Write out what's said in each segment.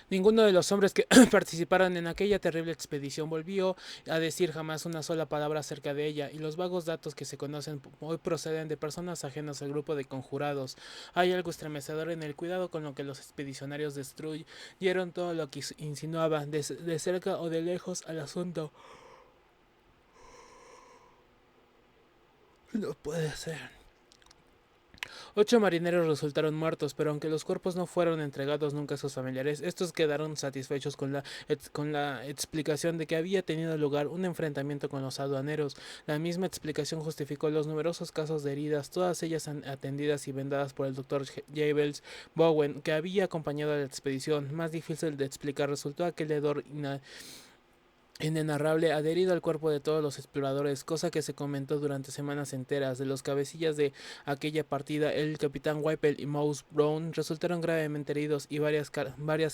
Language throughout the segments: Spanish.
Ninguno de los hombres que participaron en aquella terrible expedición volvió a decir jamás una sola palabra acerca de ella, y los vagos datos que se conocen hoy proceden de personas ajenas al grupo de conjurados. Hay algo estremecedor en el cuidado con lo que los expedicionarios destruyeron todo lo que insinuaba, de cerca o de lejos, al asunto. No puede ser. 8 marineros resultaron muertos, pero aunque los cuerpos no fueron entregados nunca a sus familiares, estos quedaron satisfechos con la explicación de que había tenido lugar un enfrentamiento con los aduaneros. La misma explicación justificó los numerosos casos de heridas, todas ellas atendidas y vendadas por el doctor Jables Bowen, que había acompañado a la expedición. Más difícil de explicar resultó aquel hedor inenarrable adherido al cuerpo de todos los exploradores, cosa que se comentó durante semanas enteras. De los cabecillas de aquella partida, el capitán Whipple y Mouse Brown resultaron gravemente heridos, y varias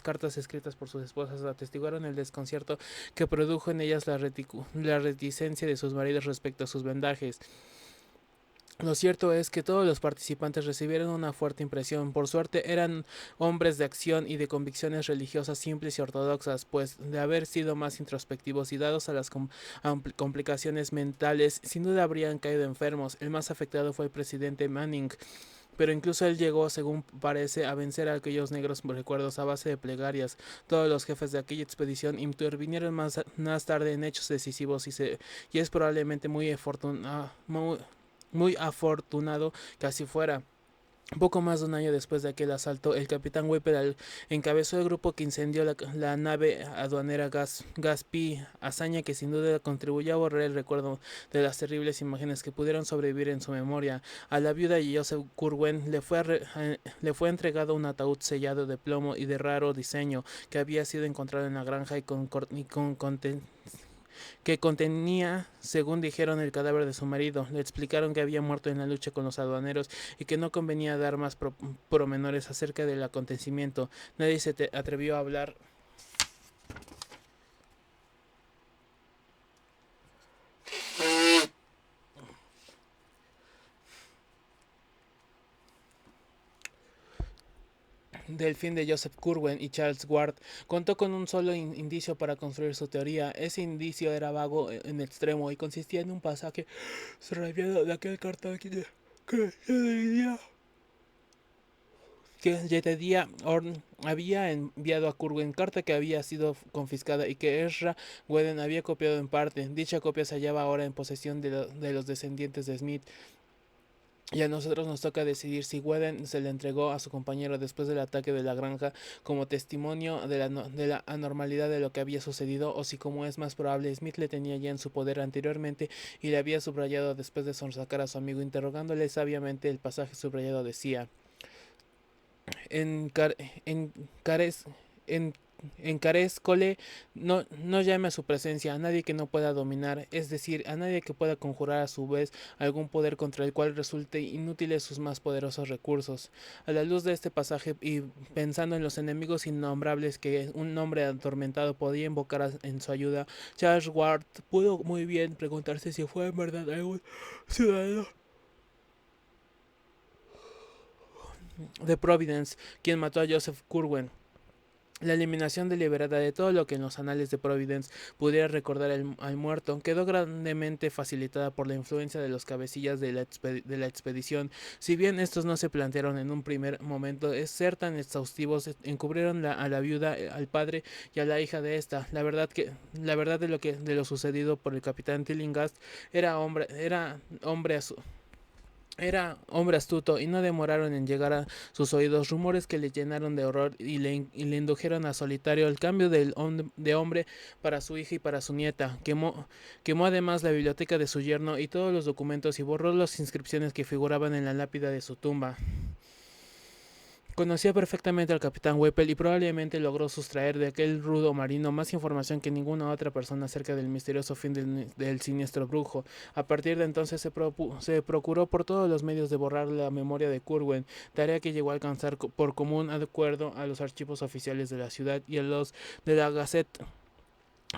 cartas escritas por sus esposas atestiguaron el desconcierto que produjo en ellas la reticencia de sus maridos respecto a sus vendajes. Lo cierto es que todos los participantes recibieron una fuerte impresión. Por suerte eran hombres de acción y de convicciones religiosas simples y ortodoxas, pues de haber sido más introspectivos y dados a las complicaciones mentales, sin duda habrían caído enfermos. El más afectado fue el presidente Manning, pero incluso él llegó, según parece, a vencer a aquellos negros recuerdos a base de plegarias. Todos los jefes de aquella expedición intervinieron más tarde en hechos decisivos, y es probablemente muy afortunado que así fuera. Poco más de un año después de aquel asalto, el capitán Whipple encabezó el grupo que incendió la nave aduanera Gaspee, hazaña que sin duda contribuyó a borrar el recuerdo de las terribles imágenes que pudieron sobrevivir en su memoria. A la viuda de Joseph Curwen le fue entregado un ataúd sellado de plomo y de raro diseño, que había sido encontrado en la granja que contenía, según dijeron, el cadáver de su marido. Le explicaron que había muerto en la lucha con los aduaneros y que no convenía dar más promenores acerca del acontecimiento. Nadie se atrevió a hablar del fin de Joseph Curwen, y Charles Ward contó con un solo indicio para construir su teoría. Ese indicio era vago en extremo y consistía en un pasaje extraviado de aquel cartel que Jedediah Orn había enviado a Curwen, carta que había sido confiscada y que Ezra Whedon había copiado en parte. Dicha copia se hallaba ahora en posesión de los descendientes de Smith, y a nosotros nos toca decidir si Whedon se le entregó a su compañero después del ataque de la granja como testimonio de la anormalidad de lo que había sucedido, o si, como es más probable, Smith le tenía ya en su poder anteriormente y le había subrayado después de sonsacar a su amigo. Interrogándole sabiamente, el pasaje subrayado decía: Encar encarez en encarezcole, no llame a su presencia a nadie que no pueda dominar, es decir, a nadie que pueda conjurar a su vez algún poder contra el cual resulte inútiles sus más poderosos recursos. A la luz de este pasaje, y pensando en los enemigos innombrables que un hombre atormentado podía invocar en su ayuda, Charles Ward pudo muy bien preguntarse si fue en verdad algún ciudadano de Providence quien mató a Joseph Curwen. La eliminación deliberada de todo lo que en los anales de Providence pudiera recordar al muerto quedó grandemente facilitada por la influencia de los cabecillas de la expedición. Si bien estos no se plantearon en un primer momento ser tan exhaustivos, encubrieron a la viuda, al padre y a la hija de esta. La verdad de lo sucedido por el capitán Tillinghast era hombre a su era hombre astuto, y no demoraron en llegar a sus oídos rumores que le llenaron de horror y le indujeron a solitario el cambio de hombre para su hija y para su nieta. Quemó además la biblioteca de su yerno y todos los documentos, y borró las inscripciones que figuraban en la lápida de su tumba. Conocía perfectamente al capitán Whipple y probablemente logró sustraer de aquel rudo marino más información que ninguna otra persona acerca del misterioso fin del siniestro brujo. A partir de entonces se procuró por todos los medios de borrar la memoria de Curwen, tarea que llegó a alcanzar por común acuerdo a los archivos oficiales de la ciudad y a los de la Gazette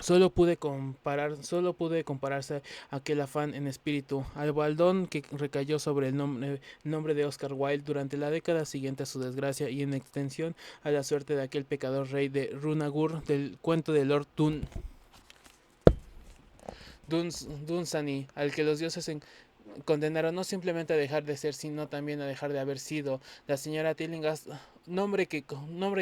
Solo pude compararse a aquel afán en espíritu, al baldón que recayó sobre el nombre de Oscar Wilde durante la década siguiente a su desgracia y en extensión a la suerte de aquel pecador rey de Runagur del cuento de Lord Dunsany, al que los dioses condenaron no simplemente a dejar de ser, sino también a dejar de haber sido. La señora Tillinghast, nombre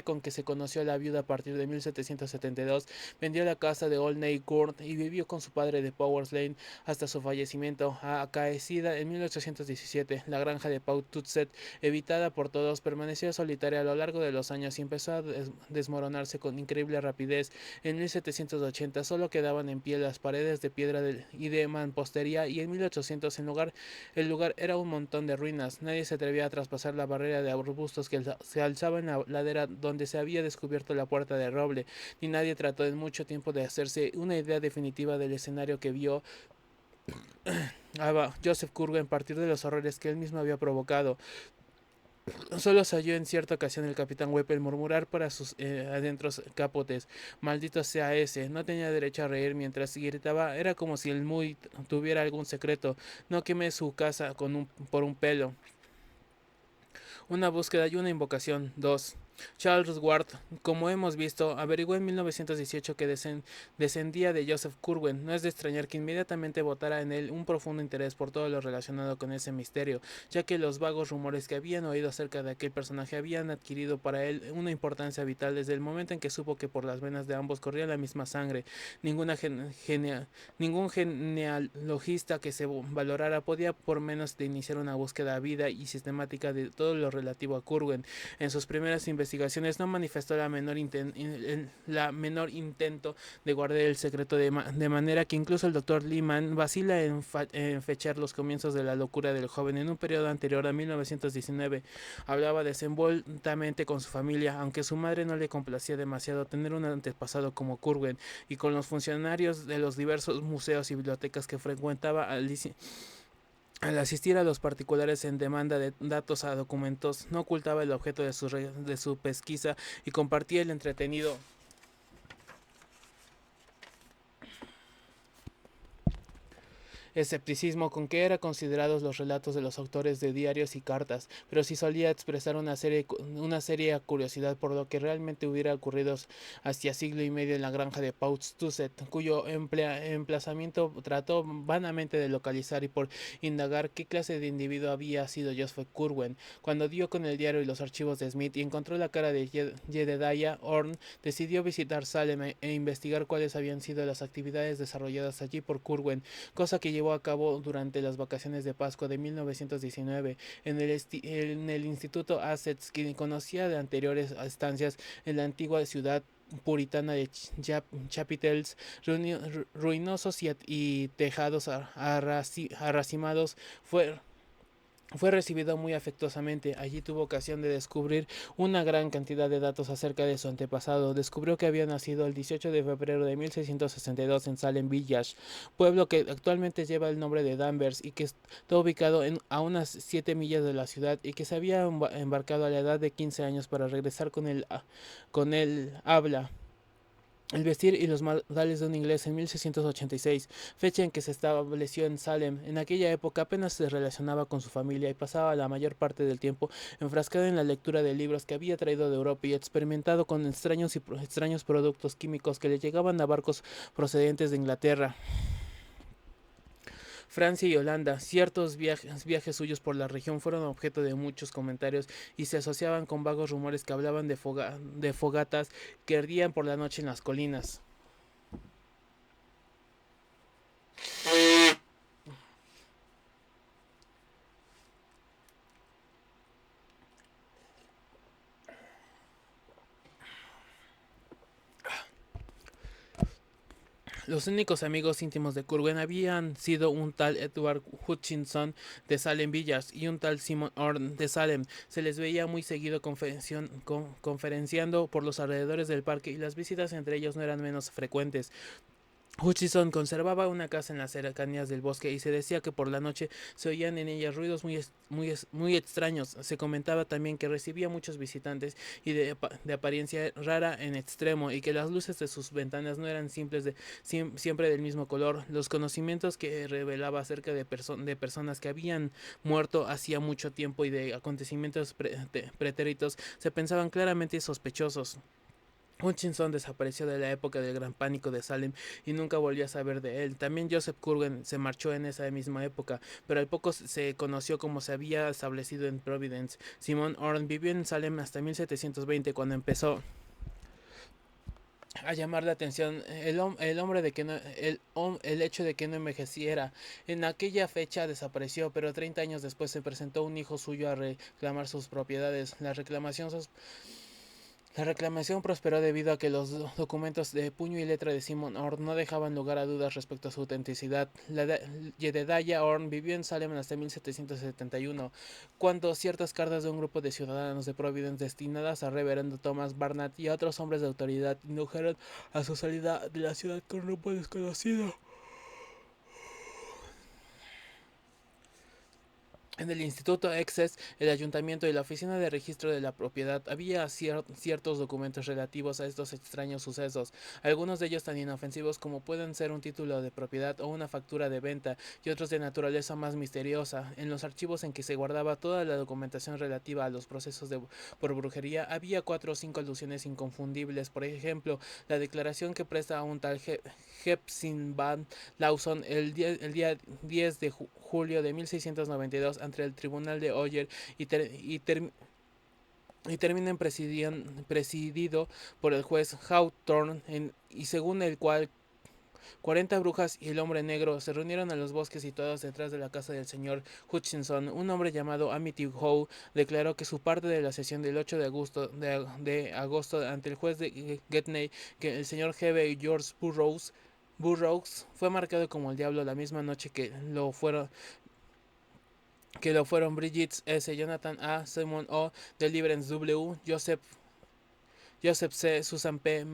con que se conoció a la viuda a partir de 1772, vendió la casa de Olney Court y vivió con su padre de Powers Lane hasta su fallecimiento. Acaecida en 1817, la granja de Powtuxet, evitada por todos, permaneció solitaria a lo largo de los años y empezó a desmoronarse con increíble rapidez. En 1780 solo quedaban en pie las paredes de piedra y de mampostería, y en 1800 el lugar era un montón de ruinas. Nadie se atrevía a traspasar la barrera de arbustos que se alzaba en la ladera donde se había descubierto la puerta de roble, ni nadie trató en mucho tiempo de hacerse una idea definitiva del escenario que vio Joseph Curwen a partir de los horrores que él mismo había provocado. Solo se oyó en cierta ocasión el capitán Whipple murmurar para sus adentros capotes: maldito sea ese. No tenía derecho a reír mientras gritaba. Era como si el muy tuviera algún secreto. No quemé su casa por un pelo. Una búsqueda y una invocación. 2. Charles Ward, como hemos visto, averiguó en 1918 que descendía de Joseph Curwen. No es de extrañar que inmediatamente votara en él un profundo interés por todo lo relacionado con ese misterio, ya que los vagos rumores que habían oído acerca de aquel personaje habían adquirido para él una importancia vital desde el momento en que supo que por las venas de ambos corría la misma sangre. Ningún genealogista que se valorara podía por menos de iniciar una búsqueda ávida y sistemática de todo lo relativo a Curwen. En sus primeras investigaciones no manifestó la menor intento de guardar el secreto, de manera que incluso el doctor Lehman vacila en fechar los comienzos de la locura del joven. En un periodo anterior a 1919 hablaba desenvoltamente con su familia, aunque su madre no le complacía demasiado tener un antepasado como Curwen, y con los funcionarios de los diversos museos y bibliotecas que frecuentaba. Al asistir a los particulares en demanda de datos a documentos, no ocultaba el objeto de su pesquisa y compartía el entretenido escepticismo con que eran considerados los relatos de los autores de diarios y cartas, pero sí solía expresar una seria curiosidad por lo que realmente hubiera ocurrido hacía siglo y medio en la granja de Powtuxet, cuyo emplazamiento trató vanamente de localizar y por indagar qué clase de individuo había sido Joseph Curwen. Cuando dio con el diario y los archivos de Smith y encontró la cara de Jedediah Orne, decidió visitar Salem e investigar cuáles habían sido las actividades desarrolladas allí por Curwen, cosa que llevó a cabo durante las vacaciones de Pascua de 1919 en el Instituto Assets, que conocía de anteriores estancias en la antigua ciudad puritana de chapiteles ruinosos y tejados arracimados. Fue recibido muy afectuosamente. Allí tuvo ocasión de descubrir una gran cantidad de datos acerca de su antepasado. Descubrió que había nacido el 18 de febrero de 1662 en Salem Village, pueblo que actualmente lleva el nombre de Danvers y que está ubicado a unas 7 millas de la ciudad, y que se había embarcado a la edad de 15 años para regresar con el habla, el vestir y los modales de un inglés en 1686, fecha en que se estableció en Salem. En aquella época apenas se relacionaba con su familia y pasaba la mayor parte del tiempo enfrascado en la lectura de libros que había traído de Europa y experimentado con extraños productos químicos que le llegaban a barcos procedentes de Inglaterra, Francia y Holanda. Ciertos viajes suyos por la región fueron objeto de muchos comentarios y se asociaban con vagos rumores que hablaban de fogatas que ardían por la noche en las colinas. Los únicos amigos íntimos de Curwen habían sido un tal Edward Hutchinson de Salem Villas y un tal Simon Orne de Salem. Se les veía muy seguido conferenciando por los alrededores del parque, y las visitas entre ellos no eran menos frecuentes. Hutchison conservaba una casa en las cercanías del bosque y se decía que por la noche se oían en ella ruidos muy extraños. Se comentaba también que recibía muchos visitantes y de apariencia rara en extremo, y que las luces de sus ventanas no eran simples siempre del mismo color. Los conocimientos que revelaba acerca de personas que habían muerto hacía mucho tiempo y de acontecimientos pretéritos se pensaban claramente sospechosos. Hutchinson desapareció de la época del Gran Pánico de Salem y nunca volvió a saber de él. También Joseph Curwen se marchó en esa misma época, pero al poco se conoció cómo se había establecido en Providence. Simon Orne vivió en Salem hasta 1720, cuando empezó a llamar la atención el hombre de que no, el hecho de que no envejeciera. En aquella fecha desapareció, pero 30 años después se presentó un hijo suyo a reclamar sus propiedades. La reclamación prosperó debido a que los documentos de puño y letra de Simon Orne no dejaban lugar a dudas respecto a su autenticidad. Jedediah Orne vivió en Salem hasta 1771, cuando ciertas cartas de un grupo de ciudadanos de Providence destinadas a reverendo Thomas Barnett y a otros hombres de autoridad indujeron a su salida de la ciudad con rumbo desconocido. En el Instituto Excess, el Ayuntamiento y la Oficina de Registro de la Propiedad había ciertos documentos relativos a estos extraños sucesos, algunos de ellos tan inofensivos como pueden ser un título de propiedad o una factura de venta, y otros de naturaleza más misteriosa. En los archivos en que se guardaba toda la documentación relativa a los procesos por brujería había 4 o 5 alusiones inconfundibles. Por ejemplo, la declaración que presta a un tal Hepzibah Lawson el día 10 de julio de 1692 ante el tribunal de Oyer, y termina presidido por el juez Hawthorne, y según el cual 40 brujas y el hombre negro se reunieron en los bosques situados detrás de la casa del señor Hutchinson. Un hombre llamado Amityville Howe declaró que su parte de la sesión del 8 de agosto ante el juez de Getney, que el señor G.B. George Burroughs fue marcado como el diablo la misma noche que lo fueron Bridget S., Jonathan A., Simon O., Deliverance W., Joseph C., Susan P.,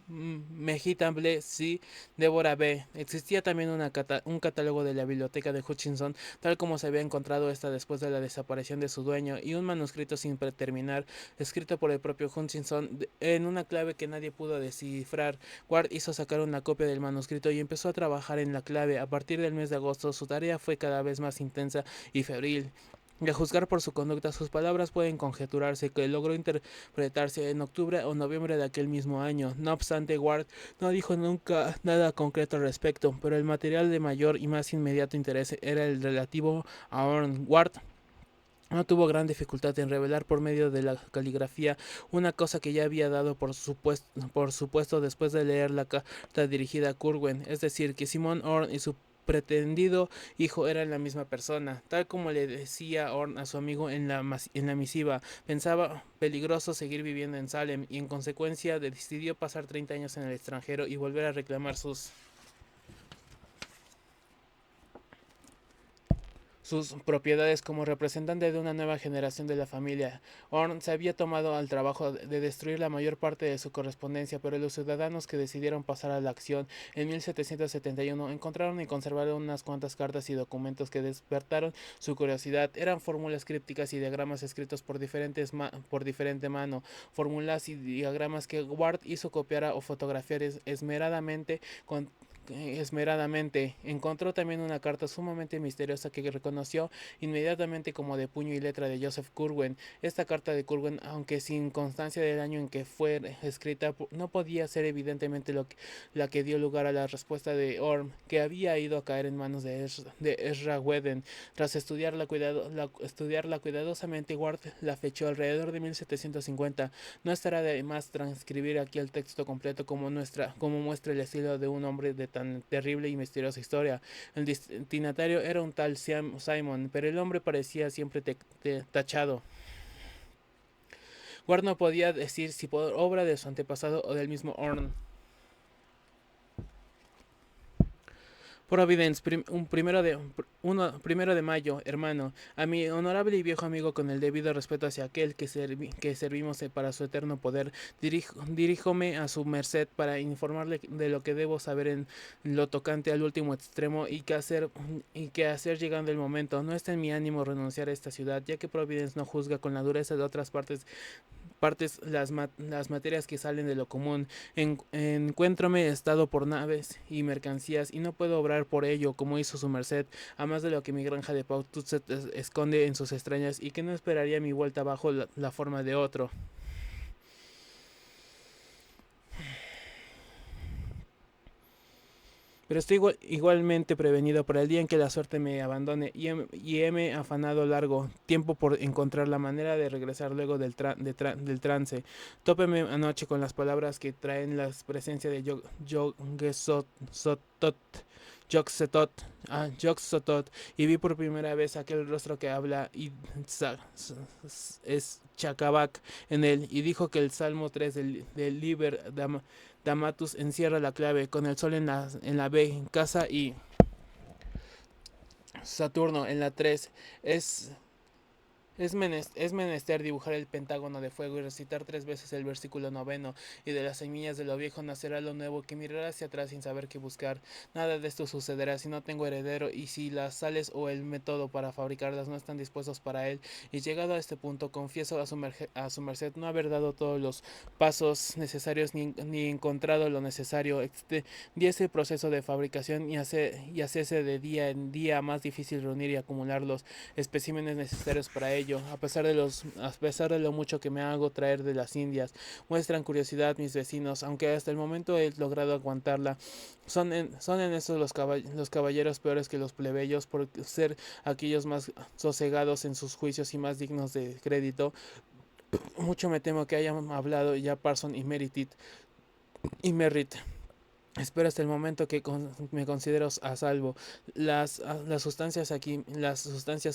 Mehitan C., Deborah B. Existía también un catálogo de la biblioteca de Hutchinson, tal como se había encontrado esta después de la desaparición de su dueño, y un manuscrito sin terminar, escrito por el propio Hutchinson en una clave que nadie pudo descifrar. Ward hizo sacar una copia del manuscrito y empezó a trabajar en la clave. A partir del mes de agosto, su tarea fue cada vez más intensa y febril. Y a juzgar por su conducta, sus palabras pueden conjeturarse que logró interpretarse en octubre o noviembre de aquel mismo año. No obstante, Ward no dijo nunca nada concreto al respecto, pero el material de mayor y más inmediato interés era el relativo a Orne. Ward no tuvo gran dificultad en revelar por medio de la caligrafía una cosa que ya había dado por supuesto después de leer la carta dirigida a Curwen, es decir, que Simon Orne y su pretendido hijo eran la misma persona. Tal como le decía Orne a su amigo en la misiva, pensaba peligroso seguir viviendo en Salem, y en consecuencia decidió pasar 30 años en el extranjero y volver a reclamar sus propiedades como representante de una nueva generación de la familia. Orne se había tomado al trabajo de destruir la mayor parte de su correspondencia, pero los ciudadanos que decidieron pasar a la acción en 1771 encontraron y conservaron unas cuantas cartas y documentos que despertaron su curiosidad. Eran fórmulas crípticas y diagramas escritos por diferente mano, fórmulas y diagramas que Ward hizo copiar o fotografiar esmeradamente. Encontró también una carta sumamente misteriosa que reconoció inmediatamente como de puño y letra de Joseph Curwen. Esta carta de Curwen, aunque sin constancia del año en que fue escrita, no podía ser evidentemente la que dio lugar a la respuesta de Orm, que había ido a caer en manos de Ezra Whedon. Tras estudiarla cuidadosamente, Ward la fechó alrededor de 1750. No estará de más transcribir aquí el texto completo como muestra el estilo de un hombre de tan terrible y misteriosa historia. El destinatario era un tal Simon, pero el hombre parecía siempre tachado. Ward no podía decir si por obra de su antepasado o del mismo Orne. Providence, primero de mayo, hermano, a mi honorable y viejo amigo con el debido respeto hacia aquel que servimos para su eterno poder, diríjome a su merced para informarle de lo que debo saber en lo tocante al último extremo y que hacer llegando el momento. No está en mi ánimo renunciar a esta ciudad, ya que Providence no juzga con la dureza de otras partes las materias que salen de lo común. Encuéntrome estado por naves y mercancías y no puedo obrar por ello como hizo su merced, a más de lo que mi granja de Paututset esconde en sus extrañas y que no esperaría mi vuelta bajo la forma de otro. Pero estoy igualmente prevenido para el día en que la suerte me abandone y heme afanado largo tiempo por encontrar la manera de regresar luego del trance. Tópeme anoche con las palabras que traen la presencia de Yog-Sothoth, y vi por primera vez aquel rostro que habla y es Chacabac en él, y dijo que el Salmo 3 del Liber Damatus encierra la clave, con el sol en la B, casa y Saturno en la 3. Es es menester dibujar el pentágono de fuego y recitar 3 veces el versículo noveno, y de las semillas de lo viejo nacerá lo nuevo, que mirará hacia atrás sin saber qué buscar. Nada de esto sucederá si no tengo heredero, y si las sales o el método para fabricarlas no están dispuestos para él. Y llegado a este punto, confieso a su merced no haber dado todos los pasos necesarios ni encontrado lo necesario. Diese el proceso de fabricación y hacerse de día en día más difícil reunir y acumular los especímenes necesarios para ello. A pesar de lo mucho que me hago traer de las Indias, muestran curiosidad mis vecinos, aunque hasta el momento he logrado aguantarla. Son en estos los caballeros peores que los plebeyos, por ser aquellos más sosegados en sus juicios y más dignos de crédito. Mucho me temo que hayan hablado ya Parson y Merritt. Espero hasta el momento que me considero a salvo. Las sustancias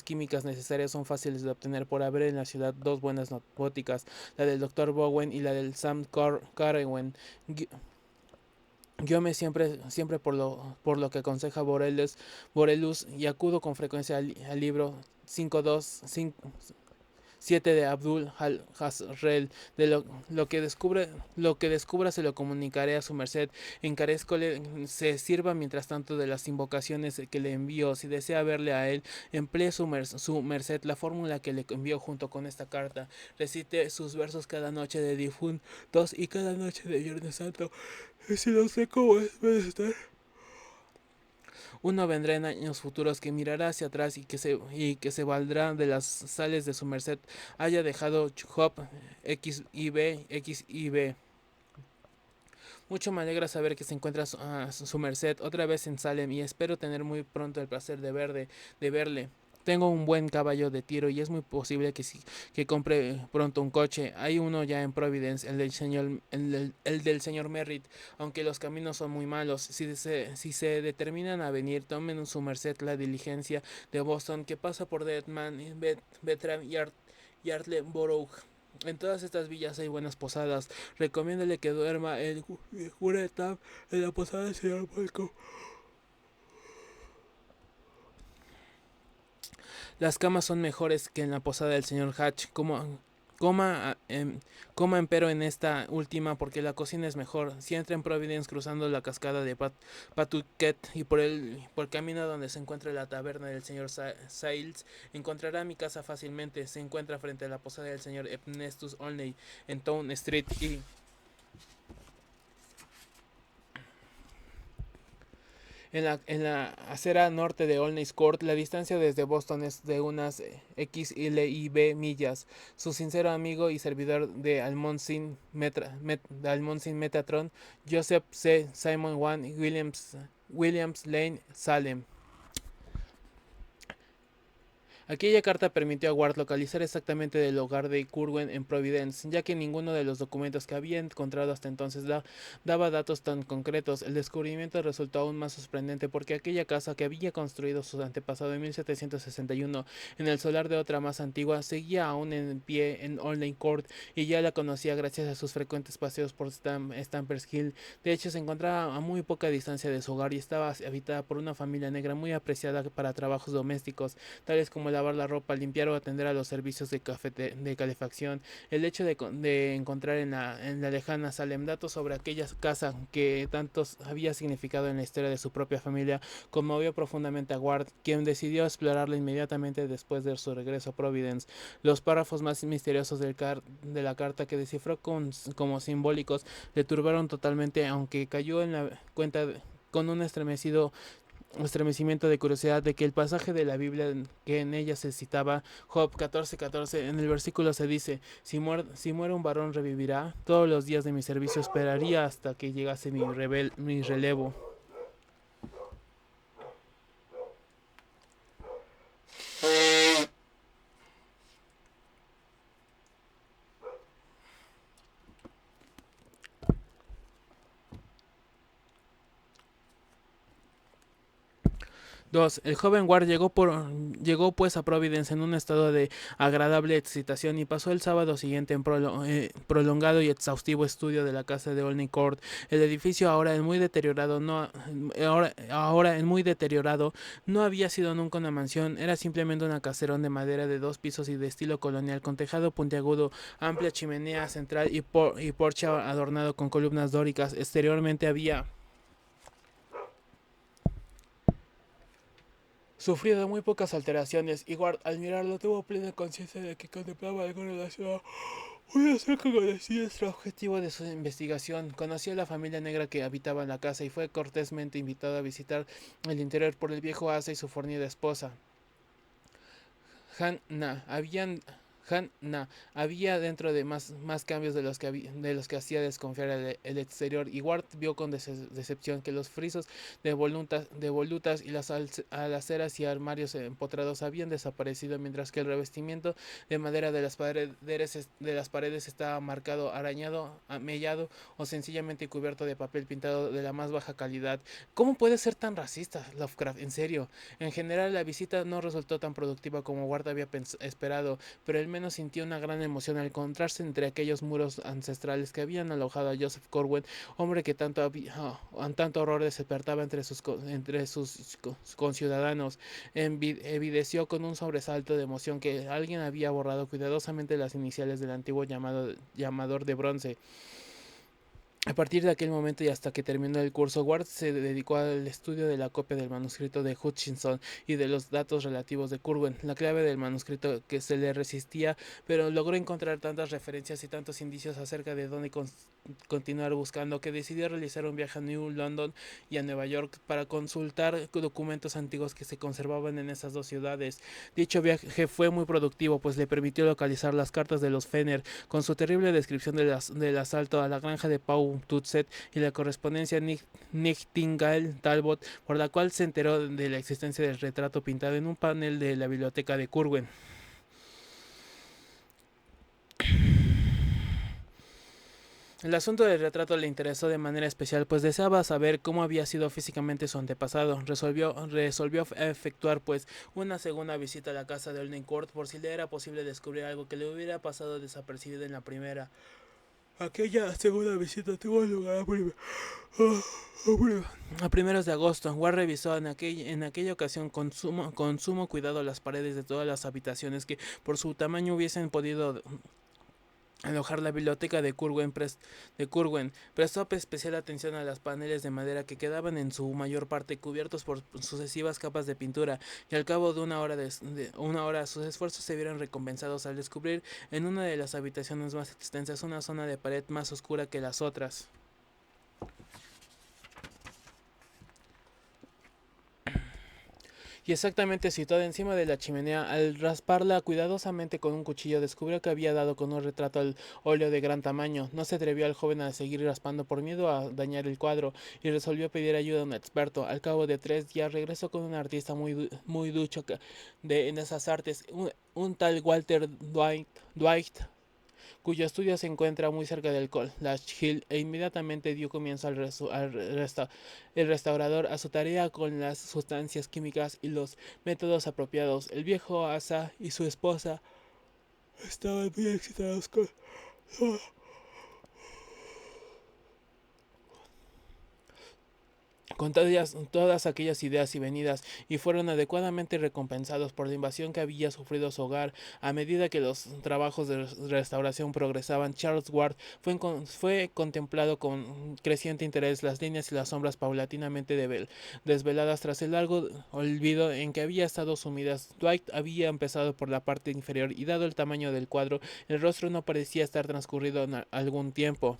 químicas necesarias son fáciles de obtener por haber en la ciudad dos buenas boticas, la del Dr. Bowen y la del Sam Carrewen. Yo me siempre por lo que aconseja Borellus, y acudo con frecuencia al libro 5.2.7 de Abdul Hasrel. De lo que descubra se lo comunicaré a su merced. Encarezcole se sirva mientras tanto de las invocaciones que le envío. Si desea verle a él, emplee su merced la fórmula que le envió junto con esta carta. Recite sus versos cada noche de difuntos y cada noche de Viernes Santo. Y si no sé cómo es estar. Uno vendrá en años futuros que mirará hacia atrás y que se valdrá de las sales de su merced haya dejado Job X y B. Mucho me alegra saber que se encuentra su merced otra vez en Salem, y espero tener muy pronto el placer de verle. Tengo un buen caballo de tiro y es muy posible que compre pronto un coche. Hay uno ya en Providence, el del señor Merritt, aunque los caminos son muy malos. Si se determinan a venir, tomen su merced la diligencia de Boston que pasa por Deadman, Bertram y Artleborough. En todas estas villas hay buenas posadas. Recomiéndale que duerma el Guretam en la posada del señor Malcolm. Las camas son mejores que en la posada del señor Hatch. Coma, empero en esta última porque la cocina es mejor. Si entra en Providence cruzando la cascada de Patucket y por el camino donde se encuentra la taberna del señor Siles, encontrará mi casa fácilmente. Se encuentra frente a la posada del señor Ernestus Olney en Town Street y en la acera norte de Olney's Court. La distancia desde Boston es de unas y B millas. Su sincero amigo y servidor de Almonsin Metatron, Joseph C. Simon One Williams Lane, Salem. Aquella carta permitió a Ward localizar exactamente el hogar de Curwen en Providence, ya que ninguno de los documentos que había encontrado hasta entonces daba datos tan concretos. El descubrimiento resultó aún más sorprendente porque aquella casa que había construido su antepasado en 1761 en el solar de otra más antigua seguía aún en pie en Olney Court y ya la conocía gracias a sus frecuentes paseos por Stampers Hill. De hecho, se encontraba a muy poca distancia de su hogar y estaba habitada por una familia negra muy apreciada para trabajos domésticos, tales como lavar la ropa, limpiar o atender a los servicios de calefacción. El hecho de encontrar en la lejana Salem datos sobre aquella casa que tantos había significado en la historia de su propia familia conmovió profundamente a Ward, quien decidió explorarla inmediatamente después de su regreso a Providence. Los párrafos más misteriosos de la carta que descifró como simbólicos le turbaron totalmente, aunque cayó en la cuenta con un estremecimiento de curiosidad de que el pasaje de la Biblia que en ella se citaba, Job 14:14, en el versículo se dice: si muere un varón revivirá, todos los días de mi servicio esperaría hasta que llegase mi relevo. 2. El joven Ward llegó pues a Providence en un estado de agradable excitación y pasó el sábado siguiente en prolongado y exhaustivo estudio de la casa de Olney Court. El edificio ahora en muy deteriorado no había sido nunca una mansión, era simplemente una caserón de madera de 2 pisos y de estilo colonial con tejado puntiagudo, amplia chimenea central y porche adornado con columnas dóricas. Exteriormente había sufrido muy pocas alteraciones, y Ward al mirarlo tuvo plena conciencia de que contemplaba algo relacionado muy acerca con el siniestro objetivo de su investigación. Conoció a la familia negra que habitaba en la casa y fue cortésmente invitado a visitar el interior por el viejo asa y su fornida esposa. Hanna. Había dentro de más cambios de los que hacía desconfiar el exterior, y Ward vio con decepción que los frisos de volutas y las alaceras y armarios empotrados habían desaparecido, mientras que el revestimiento de madera de las paredes estaba marcado, arañado, amellado o sencillamente cubierto de papel pintado de la más baja calidad. ¿Cómo puede ser tan racista, Lovecraft? En serio. En general, la visita no resultó tan productiva como Ward había esperado, pero al menos sintió una gran emoción al encontrarse entre aquellos muros ancestrales que habían alojado a Joseph Corwin, hombre que tanto horror despertaba entre sus conciudadanos. Evidenció con un sobresalto de emoción que alguien había borrado cuidadosamente las iniciales del antiguo llamador de bronce. A partir de aquel momento y hasta que terminó el curso, Ward se dedicó al estudio de la copia del manuscrito de Hutchinson y de los datos relativos de Curwen. La clave del manuscrito que se le resistía, pero logró encontrar tantas referencias y tantos indicios acerca de dónde continuar buscando, que decidió realizar un viaje a New London y a Nueva York para consultar documentos antiguos que se conservaban en esas dos ciudades. Dicho viaje fue muy productivo, pues le permitió localizar las cartas de los Fenner, con su terrible descripción del asalto a la granja de Pau Tutset y la correspondencia Nightingale Talbot, por la cual se enteró de la existencia del retrato pintado en un panel de la biblioteca de Curwen. El asunto del retrato le interesó de manera especial, pues deseaba saber cómo había sido físicamente su antepasado. Resolvió efectuar pues una segunda visita a la casa de Olney Court por si le era posible descubrir algo que le hubiera pasado desapercibido en la primera. Aquella segunda visita tuvo lugar a primeros de agosto. Ward revisó en aquella ocasión con sumo cuidado las paredes de todas las habitaciones que por su tamaño hubiesen podido alojar la biblioteca de Curwen. Prestó especial atención a los paneles de madera que quedaban en su mayor parte cubiertos por sucesivas capas de pintura, y al cabo de una hora sus esfuerzos se vieron recompensados al descubrir en una de las habitaciones más extensas una zona de pared más oscura que las otras. y exactamente situada encima de la chimenea. Al rasparla cuidadosamente con un cuchillo, descubrió que había dado con un retrato al óleo de gran tamaño. No se atrevió al joven a seguir raspando por miedo a dañar el cuadro y resolvió pedir ayuda a un experto. Al cabo de 3 días regresó con un artista muy ducho en esas artes, un tal Walter Dwight, cuyo estudio se encuentra muy cerca del College Hill, e inmediatamente dio comienzo el restaurador a su tarea con las sustancias químicas y los métodos apropiados. El viejo Asa y su esposa estaban muy excitados con todas aquellas ideas y venidas, y fueron adecuadamente recompensados por la invasión que había sufrido su hogar. A medida que los trabajos de restauración progresaban, Charles Ward fue contemplado con creciente interés. Las líneas y las sombras paulatinamente desveladas tras el largo olvido en que había estado sumidas. Dwight había empezado por la parte inferior, y dado el tamaño del cuadro, el rostro no parecía estar transcurrido algún tiempo.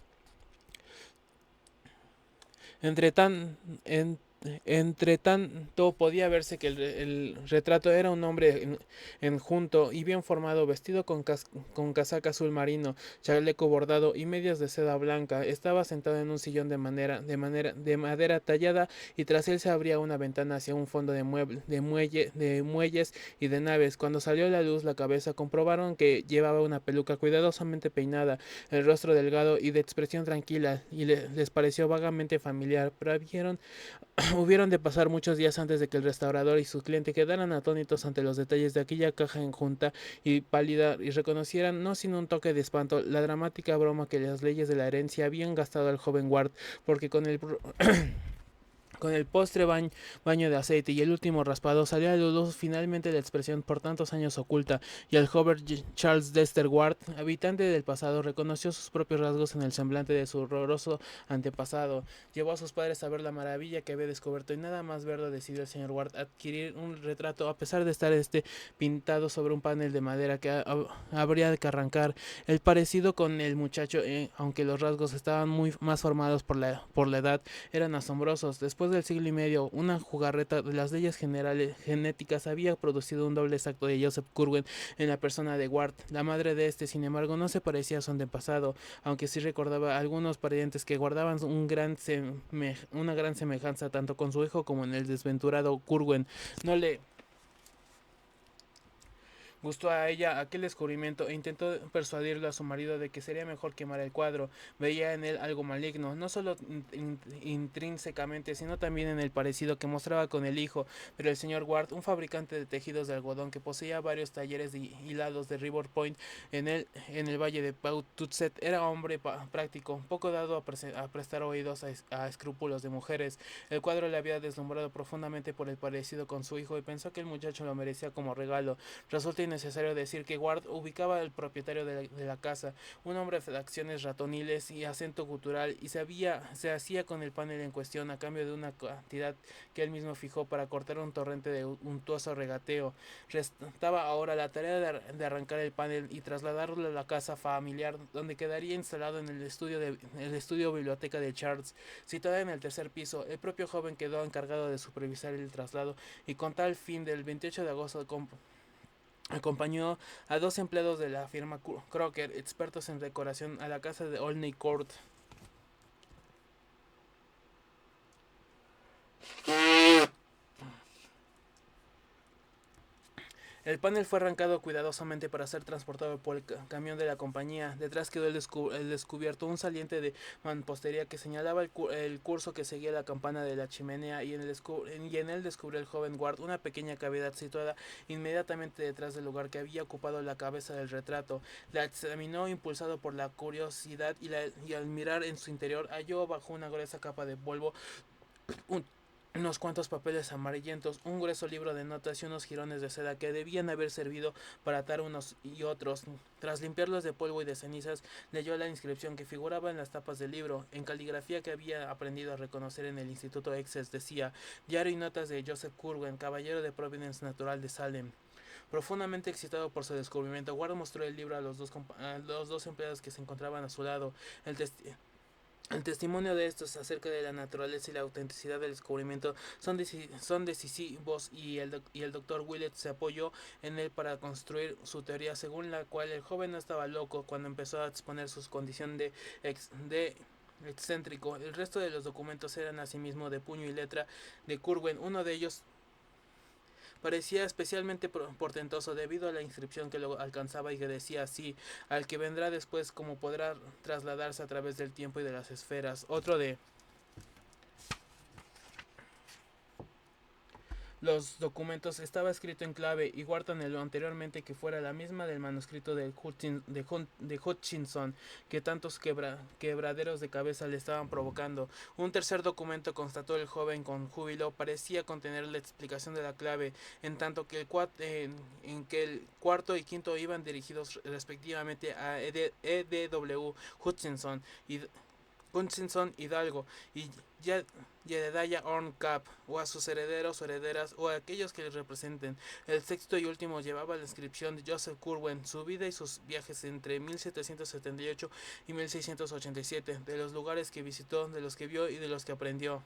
Entre tan, en- Entre tanto podía verse que el retrato era un hombre enjunto y bien formado, vestido con casaca azul marino, chaleco bordado y medias de seda blanca. Estaba sentado en un sillón de madera tallada, y tras él se abría una ventana hacia un fondo de muelles y de naves. Cuando salió a la luz la cabeza, comprobaron que llevaba una peluca cuidadosamente peinada, el rostro delgado y de expresión tranquila, y les pareció vagamente familiar, pero hubieron de pasar muchos días antes de que el restaurador y su cliente quedaran atónitos ante los detalles de aquella caja enjunta y pálida, y reconocieran, no sin un toque de espanto, la dramática broma que las leyes de la herencia habían gastado al joven Ward, porque con el baño de aceite y el último raspado salió a la luz finalmente la expresión por tantos años oculta, y el joven Charles Dexter Ward, habitante del pasado, reconoció sus propios rasgos en el semblante de su horroroso antepasado. Llevó a sus padres a ver la maravilla que había descubierto, y nada más verlo decidió el señor Ward adquirir un retrato, a pesar de estar pintado sobre un panel de madera que habría que arrancar. El parecido con el muchacho, aunque los rasgos estaban muy más formados por la edad, eran asombrosos. Después del siglo y medio, una jugarreta de las leyes generales genéticas había producido un doble exacto de Joseph Curwen en la persona de Ward. La madre de este, sin embargo, no se parecía a su antepasado, aunque sí recordaba algunos parientes que guardaban una gran semejanza tanto con su hijo como en el desventurado Curwen. No le gustó a ella aquel descubrimiento, e intentó persuadirlo a su marido de que sería mejor quemar el cuadro. Veía en él algo maligno, no solo intrínsecamente, sino también en el parecido que mostraba con el hijo. Pero el señor Ward, un fabricante de tejidos de algodón que poseía varios talleres de hilados de River Point en el valle de Pawtucket, era hombre práctico, poco dado a prestar oídos a escrúpulos de mujeres. El cuadro le había deslumbrado profundamente por el parecido con su hijo, y pensó que el muchacho lo merecía como regalo. Resulta innecesario decir que Ward ubicaba al propietario de la casa, un hombre de acciones ratoniles y acento gutural, y se hacía con el panel en cuestión a cambio de una cantidad que él mismo fijó para cortar un torrente de untuoso regateo. Restaba ahora la tarea de arrancar el panel y trasladarlo a la casa familiar, donde quedaría instalado en el estudio biblioteca de Charles, situada en el tercer piso. El propio joven quedó encargado de supervisar el traslado, y con tal fin del 28 de agosto acompañó a 2 empleados de la firma Crocker, expertos en decoración, a la casa de Olney Court. El panel fue arrancado cuidadosamente para ser transportado por el camión de la compañía. Detrás quedó el descubierto un saliente de mampostería que señalaba el curso que seguía la campana de la chimenea, y en él descubrió el joven Ward una pequeña cavidad situada inmediatamente detrás del lugar que había ocupado la cabeza del retrato. La examinó impulsado por la curiosidad, y al mirar en su interior halló bajo una gruesa capa de polvo un unos cuantos papeles amarillentos, un grueso libro de notas y unos jirones de seda que debían haber servido para atar unos y otros. Tras limpiarlos de polvo y de cenizas, leyó la inscripción que figuraba en las tapas del libro, en caligrafía que había aprendido a reconocer en el Instituto Essex. Decía: Diario y notas de Joseph Curwen, caballero de Providence natural de Salem. Profundamente excitado por su descubrimiento, Ward mostró el libro a los dos empleados que se encontraban a su lado. El El testimonio de estos acerca de la naturaleza y la autenticidad del descubrimiento son decisivos y el doctor Willett se apoyó en él para construir su teoría según la cual el joven no estaba loco cuando empezó a exponer su condición de excéntrico. El resto de los documentos eran asimismo de puño y letra de Curwen. Uno de ellos parecía especialmente portentoso debido a la inscripción que lo alcanzaba y que decía así: al que vendrá después, como podrá trasladarse a través del tiempo y de las esferas. Otro de los documentos estaba escrito en clave y guardan lo anteriormente que fuera la misma del manuscrito de Hutchinson que tantos quebraderos de cabeza le estaban provocando. Un tercer documento, constató el joven con júbilo, parecía contener la explicación de la clave, en tanto que en que el cuarto y quinto iban dirigidos respectivamente a E.D.W. Hutchinson Hidalgo y Jedediah Orn Cap, o a sus herederos o herederas, o a aquellos que les representen. El sexto y último llevaba la inscripción de Joseph Curwen, su vida y sus viajes entre 1778 y 1687, de los lugares que visitó, de los que vio y de los que aprendió.